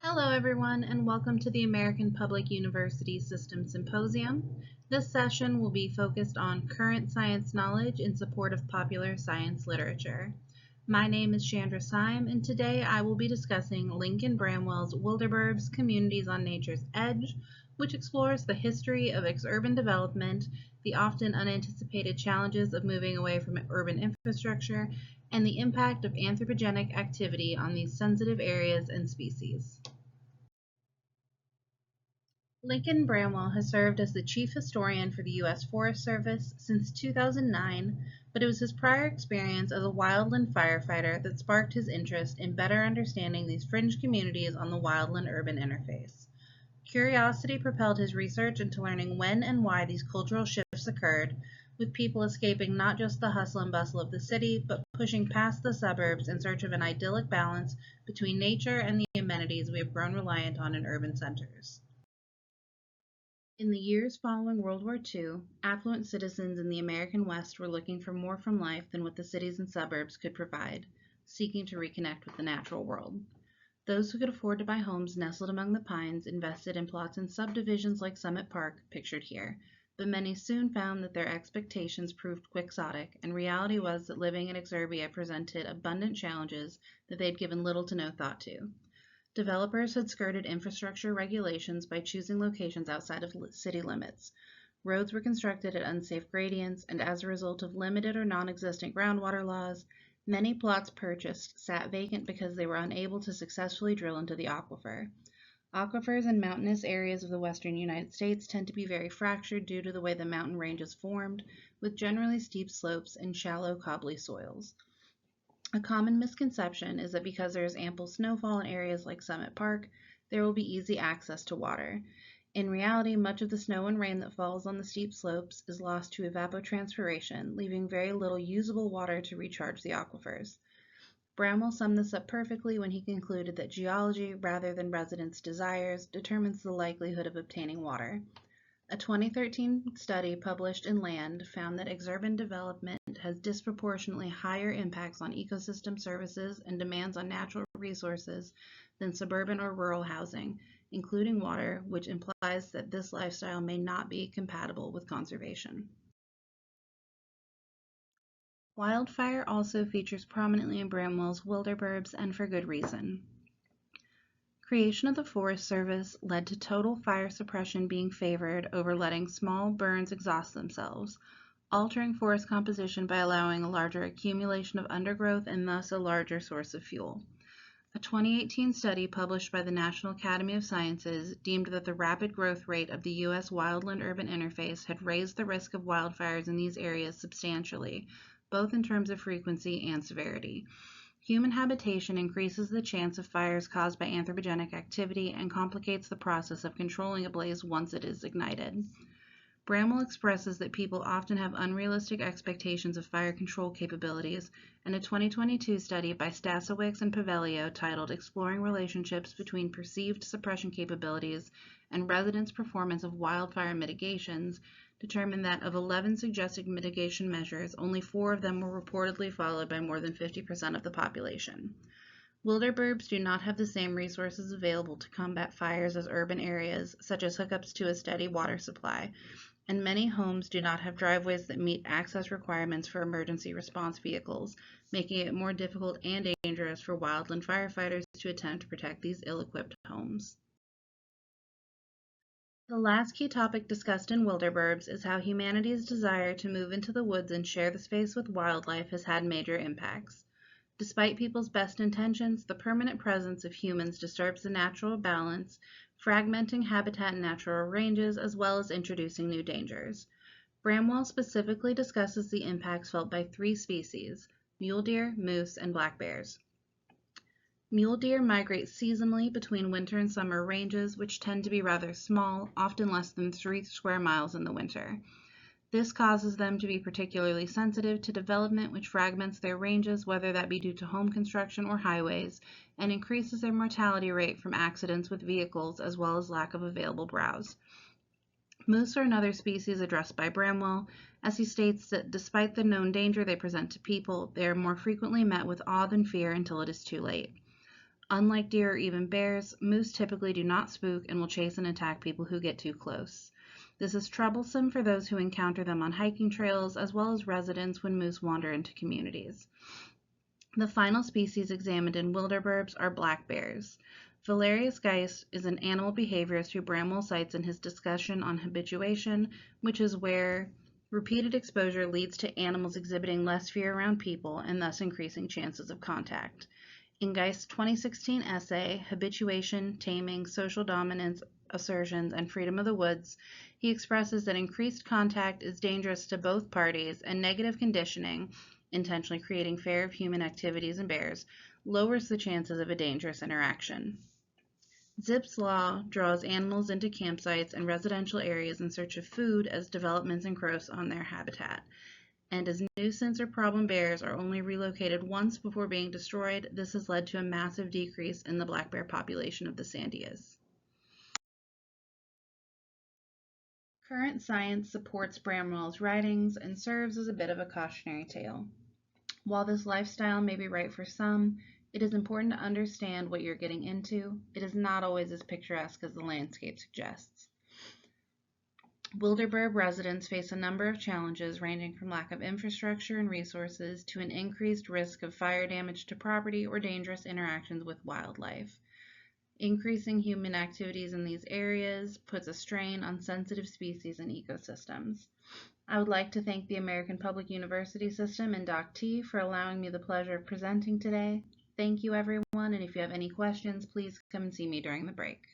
Hello everyone and welcome to the American Public University System Symposium. This session will be focused on current science knowledge in support of popular science literature. My name is Shandra Seim and today I will be discussing Lincoln Bramwell's Wilderburbs, Communities on Nature's Edge, which explores the history of ex-urban development, the often unanticipated challenges of moving away from urban infrastructure, and the impact of anthropogenic activity on these sensitive areas and species. Lincoln Bramwell has served as the chief historian for the U.S. Forest Service since 2009, but it was his prior experience as a wildland firefighter that sparked his interest in better understanding these fringe communities on the wildland-urban interface. Curiosity propelled his research into learning when and why these cultural shifts occurred, with people escaping not just the hustle and bustle of the city, but pushing past the suburbs in search of an idyllic balance between nature and the amenities we have grown reliant on in urban centers. In the years following World War II, affluent citizens in the American West were looking for more from life than what the cities and suburbs could provide, seeking to reconnect with the natural world. Those who could afford to buy homes nestled among the pines invested in plots in subdivisions like Summit Park, pictured here, but many soon found that their expectations proved quixotic, and reality was that living in exurbia presented abundant challenges that they had given little to no thought to. Developers had skirted infrastructure regulations by choosing locations outside of city limits. Roads were constructed at unsafe gradients, and as a result of limited or non-existent groundwater laws, many plots purchased sat vacant because they were unable to successfully drill into the aquifer. Aquifers in mountainous areas of the western United States tend to be very fractured due to the way the mountain range is formed, with generally steep slopes and shallow, cobbly soils. A common misconception is that because there is ample snowfall in areas like Summit Park, there will be easy access to water. In reality, much of the snow and rain that falls on the steep slopes is lost to evapotranspiration, leaving very little usable water to recharge the aquifers. Bramwell summed this up perfectly when he concluded that geology, rather than residents' desires, determines the likelihood of obtaining water. A 2013 study published in Land found that exurban development has disproportionately higher impacts on ecosystem services and demands on natural resources than suburban or rural housing, including water, which implies that this lifestyle may not be compatible with conservation. Wildfire also features prominently in Bramwell's Wilderburbs, and for good reason. Creation of the Forest Service led to total fire suppression being favored over letting small burns exhaust themselves, altering forest composition by allowing a larger accumulation of undergrowth and thus a larger source of fuel. A 2018 study published by the National Academy of Sciences deemed that the rapid growth rate of the U.S. wildland-urban interface had raised the risk of wildfires in these areas substantially, both in terms of frequency and severity. Human habitation increases the chance of fires caused by anthropogenic activity and complicates the process of controlling a blaze once it is ignited. Bramwell expresses that people often have unrealistic expectations of fire control capabilities, and a 2022 study by Stasowicz and Pavelio titled Exploring Relationships Between Perceived Suppression Capabilities and Residents' Performance of Wildfire Mitigations determined that of 11 suggested mitigation measures, only 4 of them were reportedly followed by more than 50% of the population. Wilderburbs do not have the same resources available to combat fires as urban areas, such as hookups to a steady water supply, and many homes do not have driveways that meet access requirements for emergency response vehicles, making it more difficult and dangerous for wildland firefighters to attempt to protect these ill-equipped homes. The last key topic discussed in Wilderburbs is how humanity's desire to move into the woods and share the space with wildlife has had major impacts. Despite people's best intentions, the permanent presence of humans disturbs the natural balance, fragmenting habitat and natural ranges, as well as introducing new dangers. Bramwell specifically discusses the impacts felt by 3 species: mule deer, moose, and black bears. Mule deer migrate seasonally between winter and summer ranges, which tend to be rather small, often less than 3 square miles in the winter. This causes them to be particularly sensitive to development which fragments their ranges, whether that be due to home construction or highways, and increases their mortality rate from accidents with vehicles as well as lack of available browse. Moose are another species addressed by Bramwell, as he states that despite the known danger they present to people, they are more frequently met with awe than fear until it is too late. Unlike deer or even bears, moose typically do not spook and will chase and attack people who get too close. This is troublesome for those who encounter them on hiking trails, as well as residents when moose wander into communities. The final species examined in Wilderburbs are black bears. Valerius Geist is an animal behaviorist who Bramwell cites in his discussion on habituation, which is where repeated exposure leads to animals exhibiting less fear around people and thus increasing chances of contact. In Geist's 2016 essay, Habituation, Taming, Social Dominance, Assertions, and Freedom of the Woods, he expresses that increased contact is dangerous to both parties and negative conditioning, intentionally creating fear of human activities in bears, lowers the chances of a dangerous interaction. Zipf's law draws animals into campsites and residential areas in search of food as developments encroach on their habitat. And as nuisance or problem bears are only relocated once before being destroyed, this has led to a massive decrease in the black bear population of the Sandias. Current science supports Bramwell's writings and serves as a bit of a cautionary tale. While this lifestyle may be right for some, it is important to understand what you're getting into. It is not always as picturesque as the landscape suggests. Wilderburb residents face a number of challenges ranging from lack of infrastructure and resources to an increased risk of fire damage to property or dangerous interactions with wildlife. Increasing human activities in these areas puts a strain on sensitive species and ecosystems. I would like to thank the American Public University System and Doc T for allowing me the pleasure of presenting today. Thank you, everyone, and if you have any questions, please come and see me during the break.